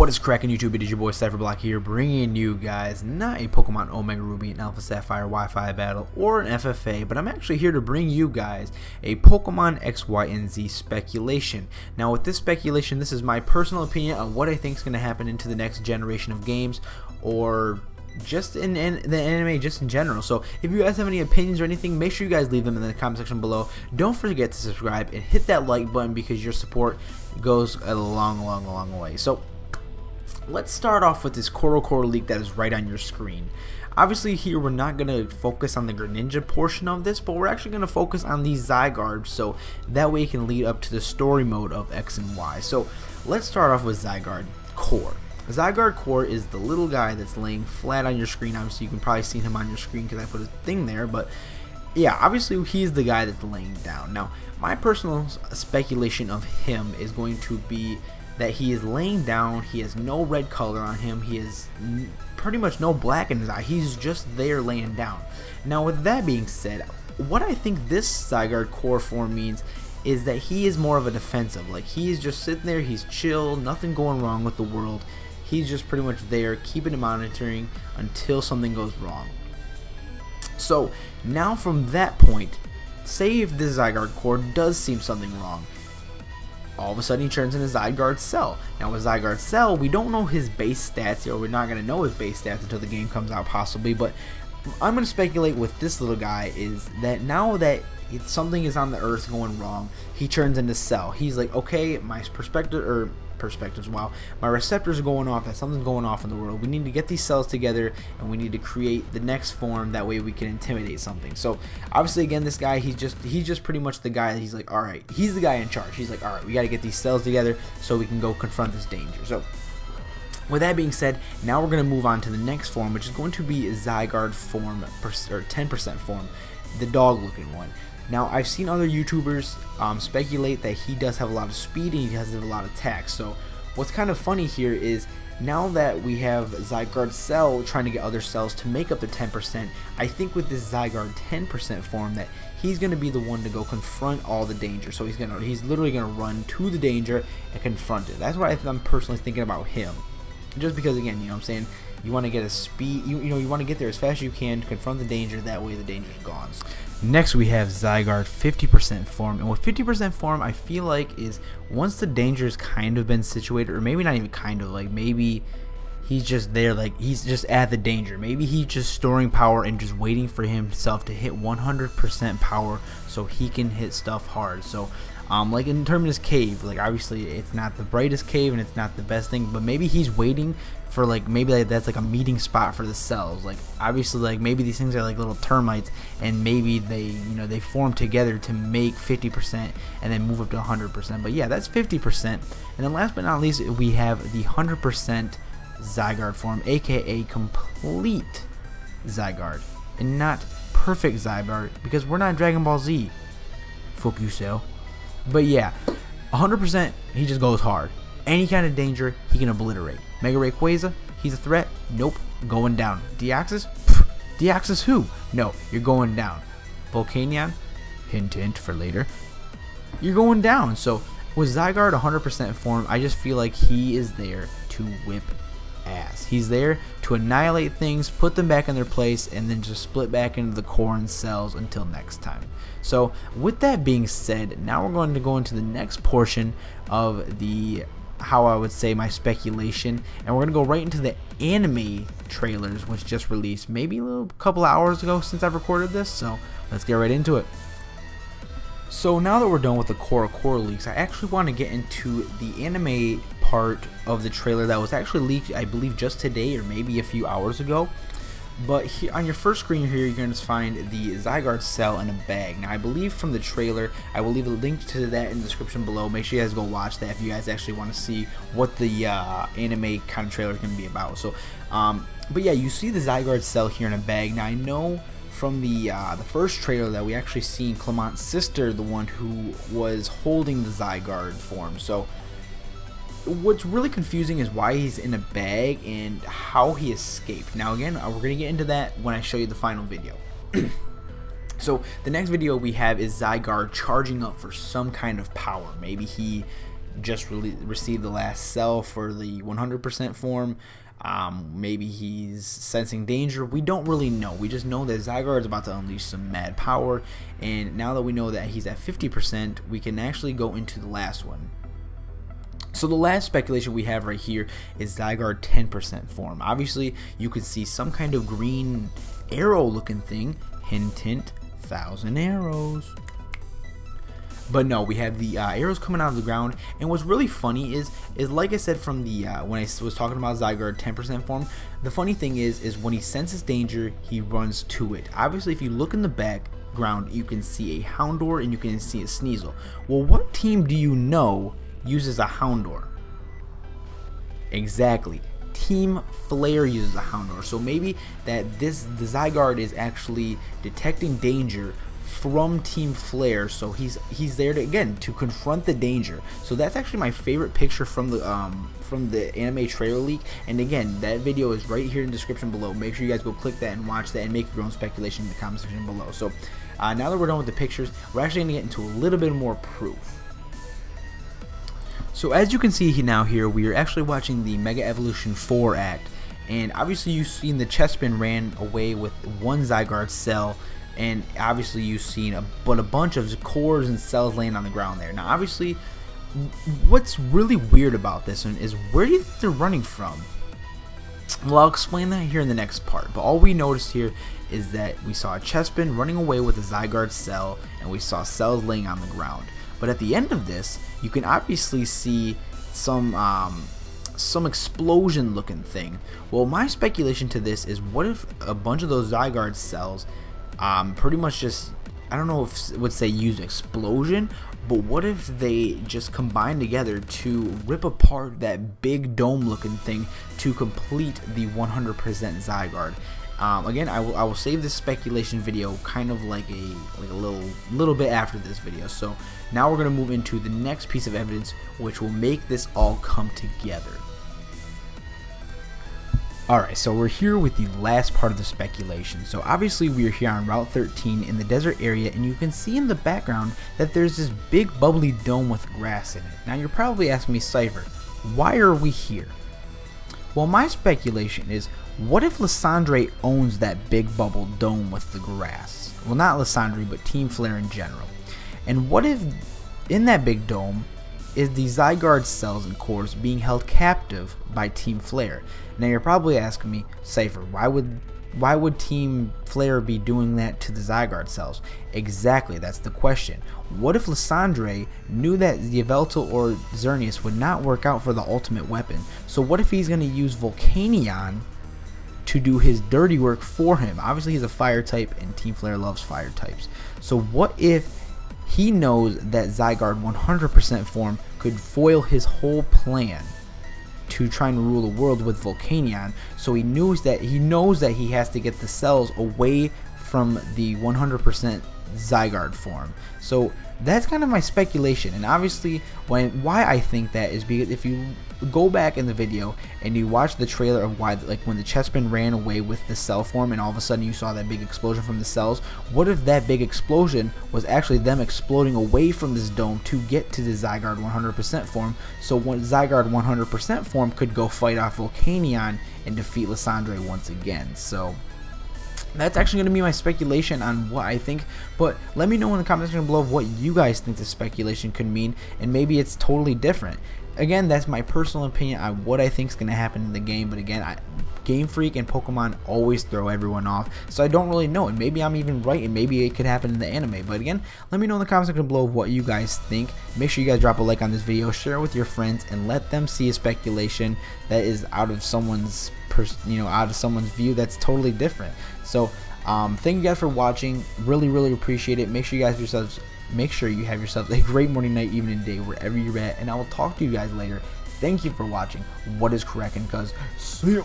What is cracking YouTube? It is your boy Cipher Blocka here, bringing you guys not a Pokemon Omega Ruby, an Alpha Sapphire Wi-Fi battle, or an FFA, but I'm actually here to bring you guys a Pokemon X, Y, and Z speculation. Now with this speculation, this is my personal opinion on what I think is going to happen into the next generation of games, or just in the anime just in general. So if you guys have any opinions or anything, make sure you guys leave them in the comment section below. Don't forget to subscribe and hit that like button because your support goes a long way. So let's start off with this Core leak that is right on your screen. Obviously here we're not going to focus on the Greninja portion of this, but we're actually going to focus on these Zygarde, so that way it can lead up to the story mode of X and Y. So let's start off with Zygarde Core. Zygarde Core is the little guy that's laying flat on your screen. Obviously you can probably see him on your screen because I put a thing there, but yeah, obviously he's the guy that's laying down. Now my personal speculation of him is going to be that he is laying down. He has no red color on him. He has pretty much no black in his eye. He's just there laying down. Now with that being said, what I think this Zygarde Core form means is that he is more of a defensive. Like he's just sitting there, he's chill, nothing going wrong with the world. He's just pretty much there, keeping and monitoring until something goes wrong. So now from that point, say if this Zygarde Core does seem something wrong, all of a sudden he turns into Zygarde Cell. Now with Zygarde Cell, we don't know his base stats, or we're not going to know his base stats until the game comes out possibly, but I'm going to speculate with this little guy is that now that something is on the earth going wrong, he turns into Cell. He's like, okay, my wow, my receptors are going off, that something's going off in the world. We need to get these cells together and we need to create the next form, that way we can intimidate something. So obviously again, this guy, he's just pretty much the guy that he's like, alright, he's the guy in charge. He's like, alright, we got to get these cells together so we can go confront this danger. So with that being said, now we're going to move on to the next form, which is going to be Zygarde form, or 10% form, the dog looking one. Now I've seen other YouTubers speculate that he does have a lot of speed and he has a lot of attack. So what's kind of funny here is now that we have Zygarde Cell trying to get other cells to make up the 10%, I think with this Zygarde 10% form that he's going to be the one to go confront all the danger. So he's literally going to run to the danger and confront it. That's what I'm personally thinking about him. Just because again, you know what I'm saying, you want to get a speed, you want to get there as fast as you can to confront the danger, that way the danger's gone. Next we have Zygarde 50% form, and with 50% form I feel like is once the danger's kind of been situated, or maybe not even kind of, like maybe he's just there, like he's just at the danger, maybe he's just storing power and just waiting for himself to hit 100% power so he can hit stuff hard. So like in terms of this cave, like obviously it's not the brightest cave and it's not the best thing, but maybe he's waiting for, like, maybe that's like a meeting spot for the cells. Like obviously, like maybe these things are like little termites and maybe they they form together to make 50% and then move up to 100%. But yeah, that's 50%. And then last but not least, we have the 100% Zygarde form, aka complete Zygarde, and not perfect Zygarde, because we're not Dragon Ball Z. Fuck you, Cell. But yeah, 100%, he just goes hard. Any kind of danger, he can obliterate. Mega Rayquaza, he's a threat. Nope, going down. Deoxys? Pfft, Deoxys who? No, you're going down. Volcanion? Hint, hint for later. You're going down. So with Zygarde 100% form, I just feel like he is there to whip ass. He's there to annihilate things, put them back in their place, and then just split back into the core and cells until next time. So with that being said, now we're going to go into the next portion of the, how I would say, my speculation, and we're going to go right into the anime trailers, which just released maybe a couple hours ago since I've recorded this. So let's get right into it. So now that we're done with the Core leaks, I actually want to get into the anime part of the trailer that was actually leaked, I believe, just today or maybe a few hours ago. But here, on your first screen here, you're going to find the Zygarde Cell in a bag. Now I believe from the trailer, I will leave a link to that in the description below. Make sure you guys go watch that if you guys actually want to see what the anime kind of trailer is going to be about. So, but yeah, you see the Zygarde Cell here in a bag. Now I know from the first trailer that we actually seen Clement's sister, the one who was holding the Zygarde form. So what's really confusing is why he's in a bag and how he escaped. Now again, we're going to get into that when I show you the final video. So the next video we have is Zygarde charging up for some kind of power. Maybe he just received the last cell for the 100% form. Maybe he's sensing danger. We don't really know. We just know that Zygarde is about to unleash some mad power, and now that we know that he's at 50%, we can actually go into the last one. So the last speculation we have right here is Zygarde 10% form. Obviously, you could see some kind of green arrow looking thing. Hint, hint, 1,000 arrows. But no, we have the arrows coming out of the ground, and what's really funny is like I said from the when I was talking about Zygarde 10% form, the funny thing is when he senses danger, he runs to it. Obviously, if you look in the background, you can see a Houndour and you can see a Sneasel. Well, what team do you know uses a Houndour? Exactly, Team Flare uses a Houndour. So maybe that the Zygarde is actually detecting danger from Team Flare, so he's there to, again, to confront the danger. So that's actually my favorite picture from the anime trailer leak, and again, that video is right here in the description below. Make sure you guys go click that and watch that and make your own speculation in the comment section below. So now that we're done with the pictures, we're actually going to get into a little bit more proof. So as you can see now here, we are actually watching the Mega Evolution 4 act, and obviously you've seen the Chespin ran away with one Zygarde cell, and obviously you've seen a bunch of cores and cells laying on the ground there. Now obviously, what's really weird about this one is, where do you think they're running from? Well, I'll explain that here in the next part, but all we noticed here is that we saw a Chespin running away with a Zygarde cell, and we saw cells laying on the ground. But at the end of this, you can obviously see some explosion looking thing. Well, my speculation to this is, what if a bunch of those Zygarde cells pretty much just, I don't know if I would say use explosion, but what if they just combine together to rip apart that big dome looking thing to complete the 100% Zygarde? Again, I will save this speculation video kind of like a little bit after this video. So now we're gonna move into the next piece of evidence, which will make this all come together. Alright, so we're here with the last part of the speculation. So obviously we are here on Route 13 in the desert area, and you can see in the background that there's this big bubbly dome with grass in it. Now you're probably asking me, Cipher, why are we here? Well, my speculation is, what if Lysandre owns that big bubble dome with the grass? Well, not Lysandre, but Team Flare in general. And what if in that big dome is the Zygarde cells and cores being held captive by Team Flare? Now you're probably asking me, Cipher, why would Team Flare be doing that to the Zygarde cells? Exactly, that's the question. What if Lysandre knew that Yveltal or Xerneas would not work out for the ultimate weapon? So what if he's going to use Volcanion to do his dirty work for him? Obviously he's a fire type, and Team Flare loves fire types. So what if he knows that Zygarde 100% form could foil his whole plan to try and rule the world with Volcanion? So he knows that he has to get the cells away from the 100% Zygarde form. So that's kind of my speculation, and obviously why I think that is because if you go back in the video and you watch the trailer of why, like when the Chespin ran away with the cell form and all of a sudden you saw that big explosion from the cells, what if that big explosion was actually them exploding away from this dome to get to the Zygarde 100% form, so when Zygarde 100% form could go fight off Volcanion and defeat Lysandre once again. So that's actually going to be my speculation on what I think, but let me know in the comment section below what you guys think the speculation could mean, and maybe it's totally different. Again, that's my personal opinion on what I think is going to happen in the game, but again, Game Freak and Pokemon always throw everyone off, so I don't really know, and maybe I'm even right, and maybe it could happen in the anime. But again, let me know in the comment section below what you guys think. Make sure you guys drop a like on this video, share it with your friends, and let them see a speculation that is out of someone's view that's totally different. So thank you guys for watching. Really appreciate it. Make sure you have yourselves a great morning, night, evening, day, wherever you're at, and I will talk to you guys later. Thank you for watching. What is cracking, cuz? See ya.